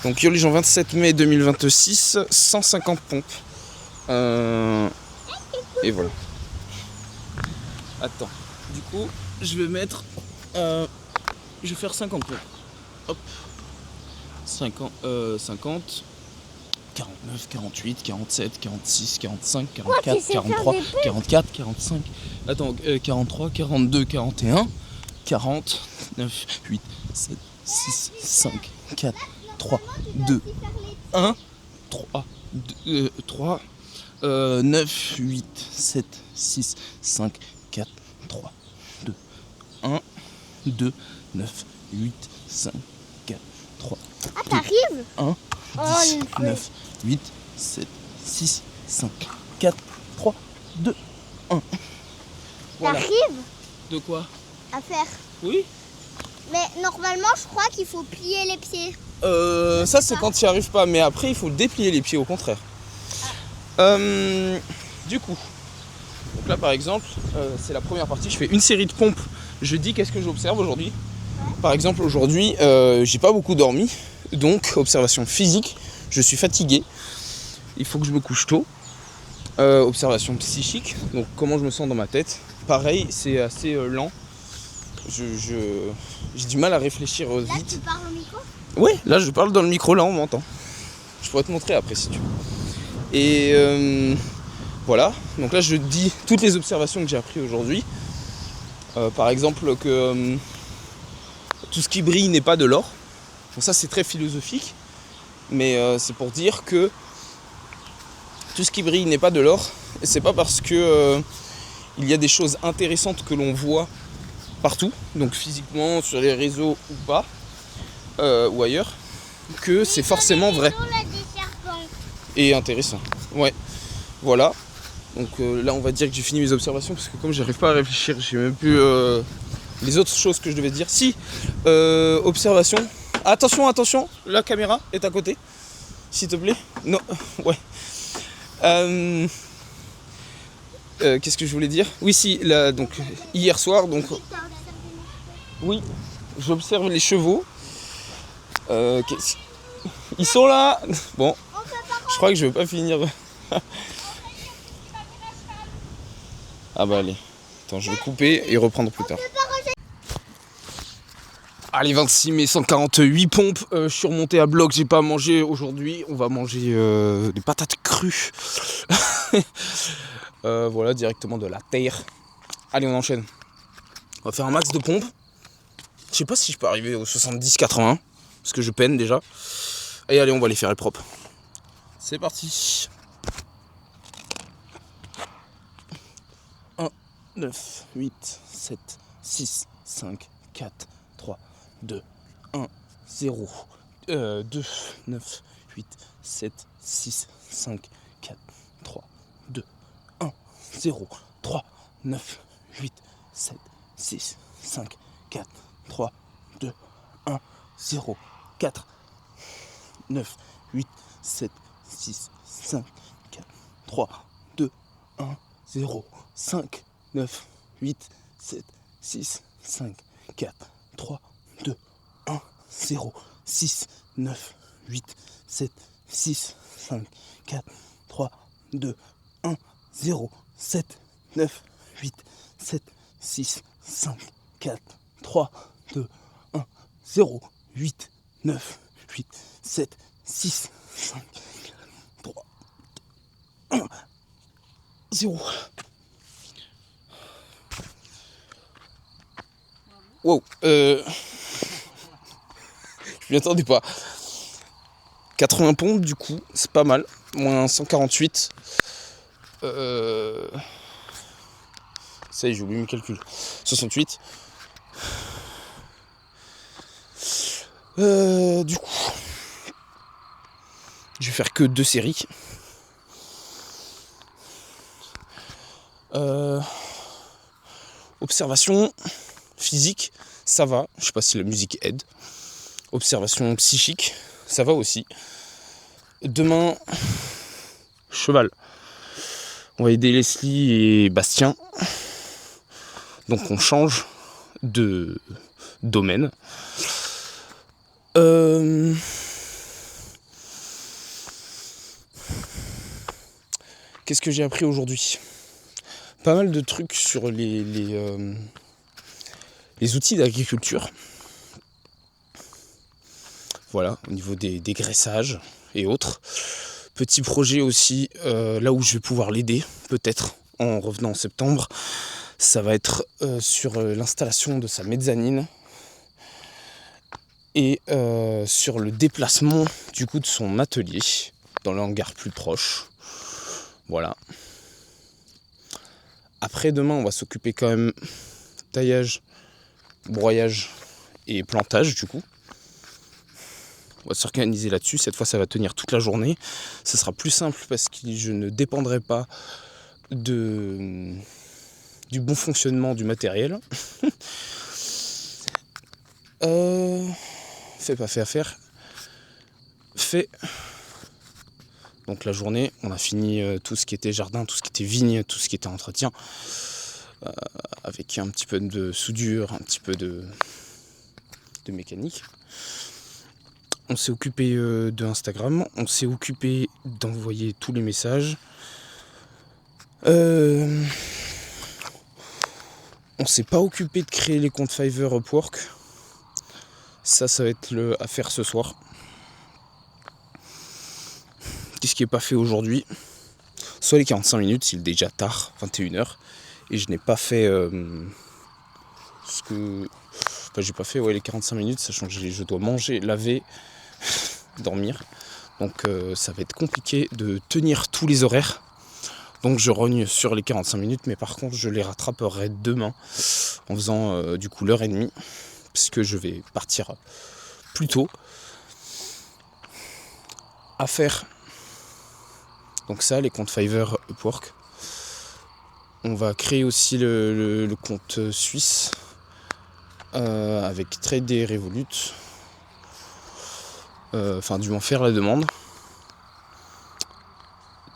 Donc Yoli-Jean 27 mai 2026, 150 pompes. Et voilà. Attends. Du coup, je vais mettre... je vais faire 50 pompes. Hop. 50, 49, 48, 47, 46, 45, 44, 43, 44, 45. Attends, 43, 42, 41, 40, 9, 8, 7, 6, 5, 4, 3, 2, 1, 3, 3, 9, 8, 7, 6, 5, 4, 3, 2, 1, 2, 9, 8, 5, 4, 3, ah, t'arrives 1, 10, 9, 8, 7, 6, 5, 4, 3, 2, 1. Voilà. T'arrives De quoi? à faire. Oui. Mais normalement, je crois qu'il faut plier les pieds. Ça, c'est quand tu n'y arrives pas. Mais après, il faut déplier les pieds, au contraire. Du coup, donc là, par exemple, c'est la première partie. Je fais une série de pompes. Je dis qu'est-ce que j'observe aujourd'hui. Par exemple, aujourd'hui, j'ai pas beaucoup dormi. Donc, observation physique, je suis fatigué. Il faut que je me couche tôt. Observation psychique, donc comment je me sens dans ma tête. Pareil, c'est assez lent. J'ai du mal à réfléchir vite. Là, tu parles au micro? Oui, là je parle dans le micro, là on m'entend. Je pourrais te montrer après si tu veux. Et voilà, donc là je dis toutes les observations que j'ai apprises aujourd'hui. Par exemple que tout ce qui brille n'est pas de l'or. Bon, ça c'est très philosophique, mais c'est pour dire que tout ce qui brille n'est pas de l'or. Et c'est pas parce que il y a des choses intéressantes que l'on voit partout, donc physiquement, sur les réseaux ou pas, ou ailleurs, que c'est forcément vrai. Et intéressant. Ouais, voilà. Donc là, on va dire que j'ai fini mes observations, parce que comme j'arrive pas à réfléchir, j'ai même plus les autres choses que je devais dire. Si, observation. Attention, attention, la caméra est à côté, s'il te plaît. Non, ouais. Qu'est-ce que je voulais dire? Oui, si, là, donc hier soir, donc oui, j'observe les chevaux. Ils sont là. Bon, je crois que je vais pas finir. Ah bah allez, attends, je vais couper et reprendre plus tard. Allez, 26 mai, 148 pompes. Je suis remonté à bloc, j'ai pas mangé aujourd'hui. On va manger des patates crues. Voilà, directement de la terre. Allez, on enchaîne. On va faire un max de pompes. Je sais pas si je peux arriver aux 70-80, parce que je peine déjà. Et allez, on va les faire les propres. C'est parti. 1, 9, 8, 7, 6, 5, 4, 3, 2, 1, 0. 2, 9, 8, 7, 6, 5, 4, 3, 2, 1, 0. 3, 9, 8, 7, 6, 5, 4, 3, 2, 1, 0, 4, 9, 8, 7, 6, 5, 4, 3, 2, 1, 0, 5, 9, 8, 7, 6, 5, 4, 3, 2, 1, 0, 6, 9, 8, 7, 6, 5, 4, 3, 2, 1, 0, 7, 9, 8, 7, 6, 5, 4, 3, 2, 1, 0, 8, 9, 8, 7, 6, 5, 3, 1, 0. Wow, je m'y attendais pas. 80 pompes du coup, c'est pas mal. Moins 148. Ça y est, j'ai oublié mes calculs. 68. Du coup, je vais faire que 2 séries. Observation physique, ça va. Je sais pas si la musique aide. Observation psychique, ça va aussi. Demain, cheval. On va aider Leslie et Bastien. Donc on change de domaine. Qu'est-ce que j'ai appris aujourd'hui? Pas mal de trucs sur les outils d'agriculture. Voilà, au niveau des graissages et autres. Petit projet aussi, là où je vais pouvoir l'aider, peut-être, en revenant en septembre. Ça va être sur l'installation de sa mezzanine et sur le déplacement du coup de son atelier dans le hangar plus proche. Voilà. Après demain on va s'occuper quand même taillage, broyage et plantage du coup. On va s'organiser là-dessus, cette fois ça va tenir toute la journée. Ce sera plus simple parce que je ne dépendrai pas du bon fonctionnement du matériel. Fait pas fait à faire. Fait. Donc la journée, on a fini tout ce qui était jardin, tout ce qui était vigne, tout ce qui était entretien. Avec un petit peu de soudure, un petit peu de mécanique. On s'est occupé de Instagram, on s'est occupé d'envoyer tous les messages. On s'est pas occupé de créer les comptes Fiverr Upwork. Ça va être à faire ce soir. Qu'est-ce qui n'est pas fait aujourd'hui? Soit les 45 minutes, il est déjà tard, 21h, et je n'ai pas fait j'ai pas fait les 45 minutes, sachant que je dois manger, laver, dormir. Donc ça va être compliqué de tenir tous les horaires. Donc je rogne sur les 45 minutes, mais par contre je les rattraperai demain en faisant du coup l'heure et demie, puisque je vais partir plus tôt. À faire. Donc ça, les comptes Fiverr Upwork. On va créer aussi le compte suisse avec Trade et Revolut. Enfin, du moins faire la demande.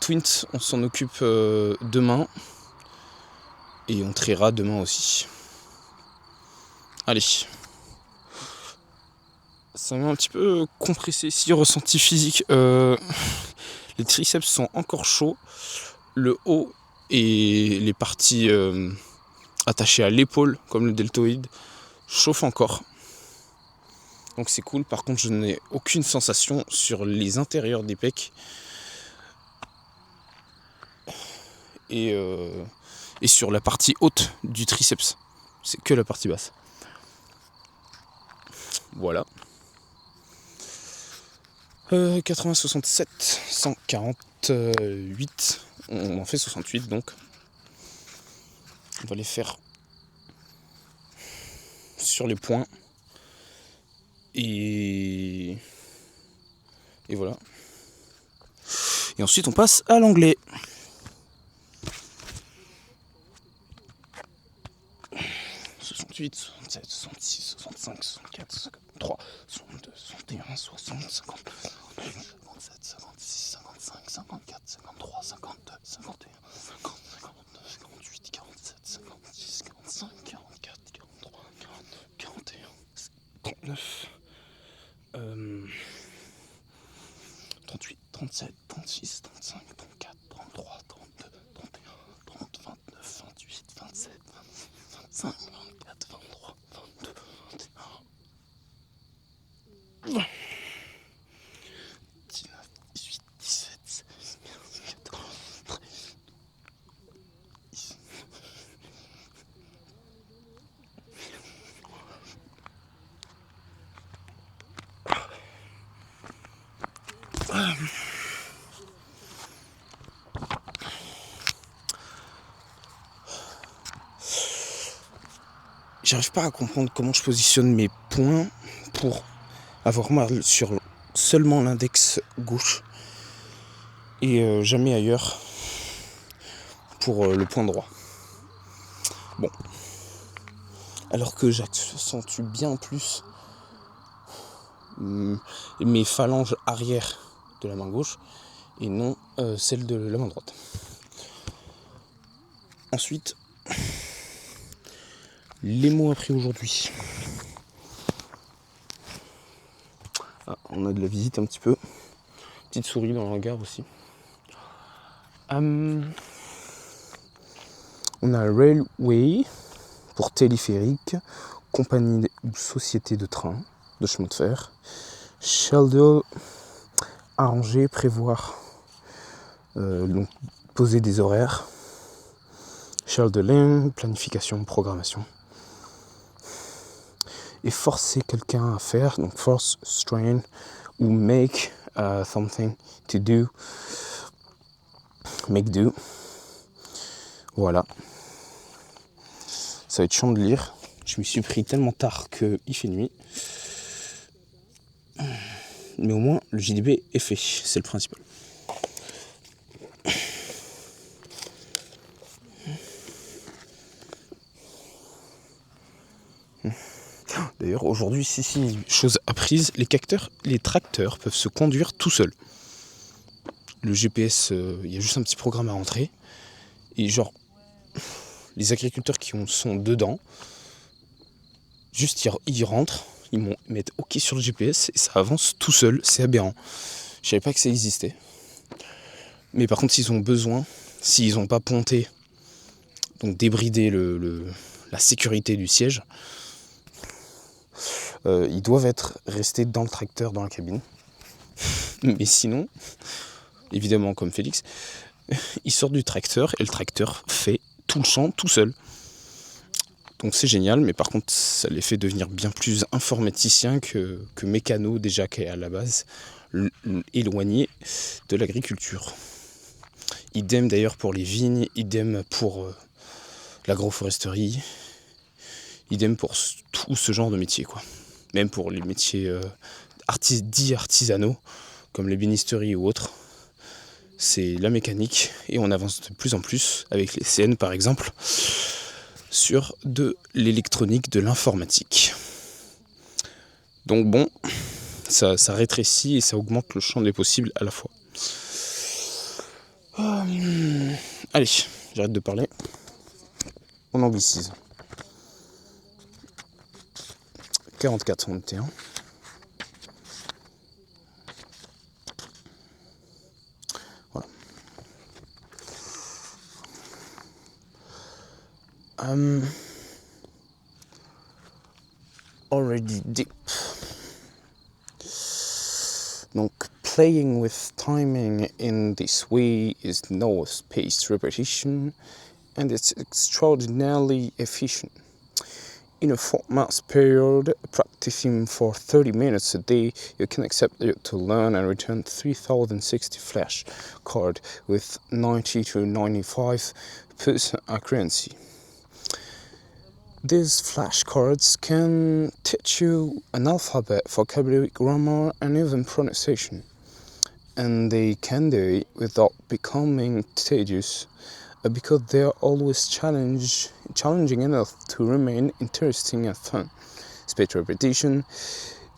Twint, on s'en occupe demain. Et on triera demain aussi. Allez. Ça m'a un petit peu compressé ici, ressenti physique. Les triceps sont encore chauds. Le haut et les parties attachées à l'épaule, comme le deltoïde, chauffent encore. Donc c'est cool. Par contre, je n'ai aucune sensation sur les intérieurs des pecs. Et sur la partie haute du triceps. C'est que la partie basse. Voilà. 80, 67, 148. On en fait 68 donc. On va les faire sur les points. Et voilà. Et ensuite on passe à l'anglais. 68, 67, 66, 65, 64, 63, 62, 61, 60, 50, 57, 56, 55, 54, 53, 52, 51, 50, 59, 58, 47, 56, 45, 44, 43, 42, 41, 39, 38, 37, 36, 35, 34, 33, 32, 31, 30, 29, 28, 27, 26, 25, 24, 23, 22, 21, 19, 18, 17, 16, 15, 14, 13, 10. J'arrive pas à comprendre comment je positionne mes points pour avoir mal sur seulement l'index gauche et jamais ailleurs pour le point droit. Bon. Alors que j'accentue bien plus mes phalanges arrière de la main gauche et non celle de la main droite. Ensuite, les mots appris aujourd'hui. Ah, on a de la visite un petit peu. Petite souris dans le hangar aussi. On a Railway pour téléphérique, compagnie ou société de train, de chemin de fer. Schedule, arranger, prévoir, donc poser des horaires. Scheduling, planification, programmation. Et forcer quelqu'un à faire, donc force, strain, ou make something to do, make do. Voilà. Ça va être chiant de lire. Je m'y suis pris tellement tard qu'il fait nuit. Mais au moins, le JDB est fait, c'est le principal. D'ailleurs, aujourd'hui, chose apprise, les tracteurs peuvent se conduire tout seuls. Le GPS, il y a juste un petit programme à rentrer. Et genre, les agriculteurs qui sont dedans, juste ils rentrent, ils mettent OK sur le GPS et ça avance tout seul, c'est aberrant. Je savais pas que ça existait. Mais par contre, s'ils ont besoin, s'ils n'ont pas ponté, donc débridé la sécurité du siège, ils doivent rester dans le tracteur, dans la cabine. Mais sinon, évidemment comme Félix, ils sortent du tracteur et le tracteur fait tout le champ tout seul. Donc c'est génial, mais par contre ça les fait devenir bien plus informaticiens que mécanos déjà qui est à la base éloignés de l'agriculture. Idem d'ailleurs pour les vignes, idem pour l'agroforesterie, idem pour tout ce genre de métiers, quoi. Même pour les métiers dits artisanaux, comme l'ébénisterie ou autres. C'est la mécanique et on avance de plus en plus avec les CN par exemple sur de l'électronique, de l'informatique. Donc bon, ça rétrécit et ça augmente le champ des possibles à la fois. Allez, j'arrête de parler. On anglicise. 44 on était. Voilà. Already deep. Donc, playing with timing in this way is no spaced repetition and it's extraordinarily efficient. In a 4-month period, practicing for 30 minutes a day, you can accept to learn and return 3060 flash cards with 90 to 95% accuracy. These flashcards can teach you an alphabet, vocabulary, grammar, and even pronunciation. And they can do it without becoming tedious, because they are always challenging enough to remain interesting and fun. Spaced repetition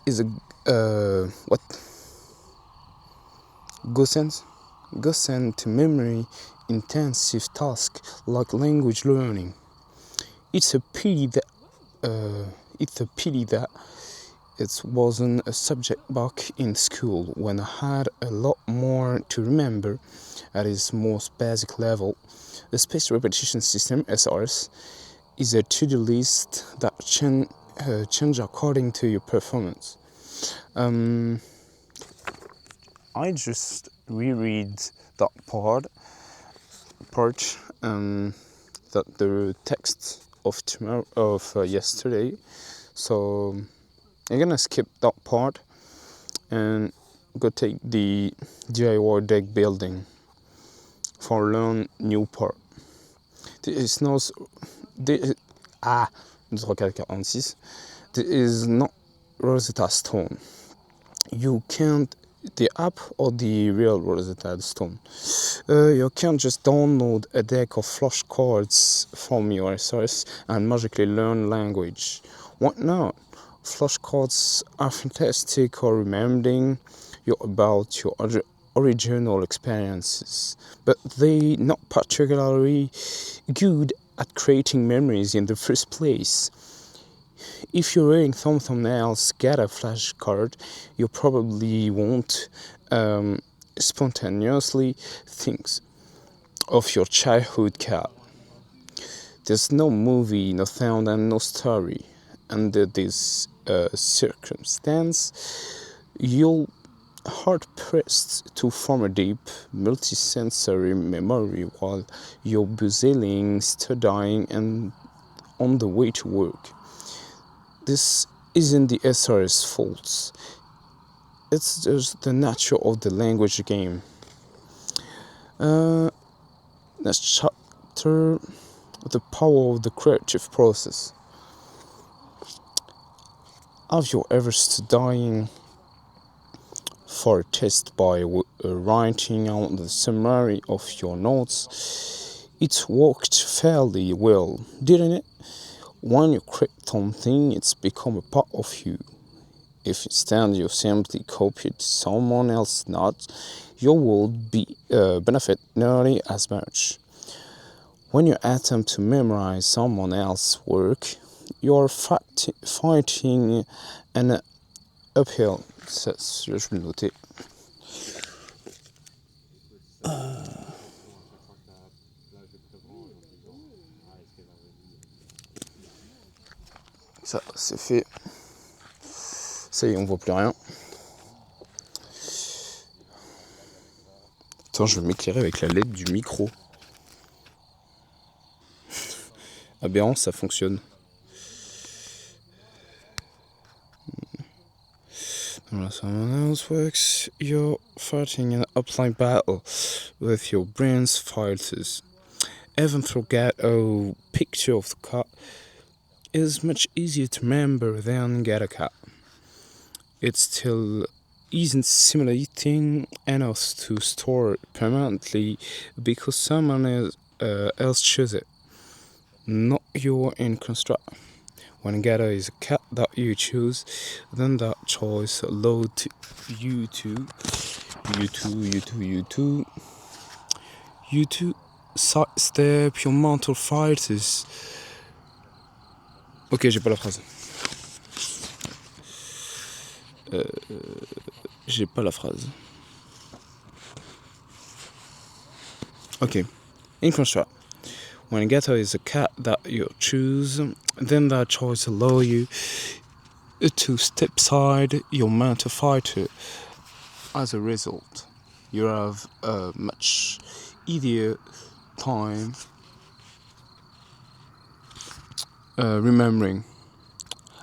is a godsend to memory intensive task like language learning. It's a pity that it wasn't a subject back in school when I had a lot more to remember at its most basic level. The spaced repetition system, SRS, is a to-do list that change according to your performance. I just reread that part that the text of yesterday, so I'm gonna skip that part and go take the DIY deck building for learn new part. There is not Rosetta Stone. You can't the app or the real Rosetta Stone. You can't just download a deck of flashcards from your source and magically learn language. Why not? Flashcards are fantastic for remembering you about your original experiences, but they're not particularly good at creating memories in the first place. If you're reading something else, get a flashcard, you probably won't spontaneously think. of your childhood cat. There's no movie, no sound, and no story. Under this circumstance, you'll hard pressed to form a deep, multisensory memory while you're busy studying and on the way to work. This isn't the SRS fault. It's just the nature of the language game. Next chapter, the power of the creative process. Have you ever studying for a test by writing out the summary of your notes? It worked fairly well, didn't it? When you create something, it's become a part of you. If instead you simply copied someone else's notes, you will benefit nearly as much. When you attempt to memorize someone else's work, you're fighting an uphill. Ça, je vais le noter. Ça, c'est fait. Ça y est, on voit plus rien. Attends, je vais m'éclairer avec la LED du micro. Aberrant, ça fonctionne. When someone else works, you're fighting an upline battle with your brain's filters. Even forget a picture of the cat is much easier to remember than get a cat. It still isn't simulating enough to store it permanently because someone else chose it, not you in construct. When Ghetto is a cat that you choose, then that choice allowed you to sidestep your mental fighters. Ok, j'ai pas la phrase. J'ai pas la phrase. Ok, in construct. When Ghetto is a cat that you choose, then that choice allows you to step aside your mental fighter. As a result, you have a much easier time remembering.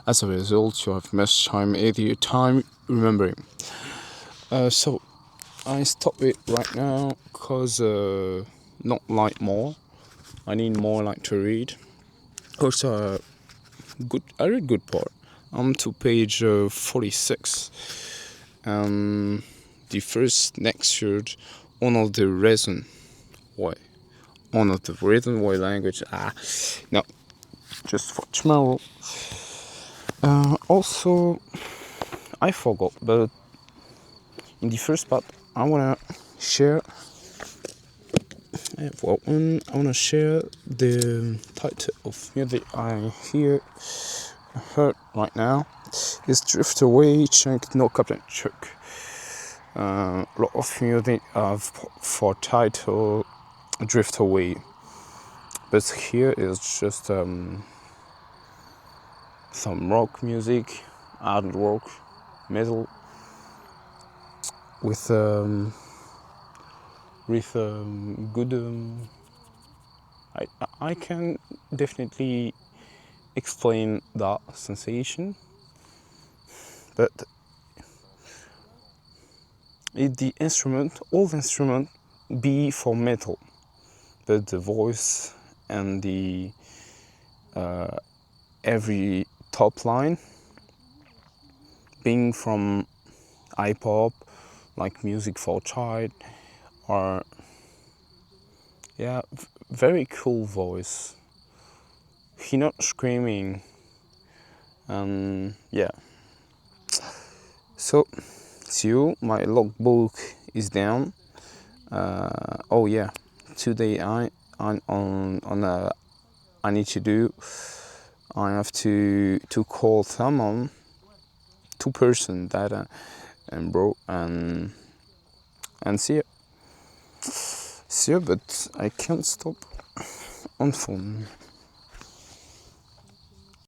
As a result, you have much easier time remembering. So I stop it right now because not like more. I need more like to read. Also, I read good part. I'm to page 46. The first lecture, one of the reason why. One of the reason why language. No, just for tomorrow. Also, I forgot, but in the first part, I wanna share. I wanna share the title of music I heard right now. It's Drift Away, Chunk, No Captain Chuck. A lot of music have for title Drift Away, but here is just some rock music, hard rock, metal with good. I can definitely explain that sensation, but the instrument, all the instrument, be for metal, but the voice and the every top line being from hip-hop, like music for child, or very cool voice. He not screaming, So, my logbook is down. Today I need to do. I have to call someone, 2 person, dad and bro, and see it. So, but I can't stop on phone.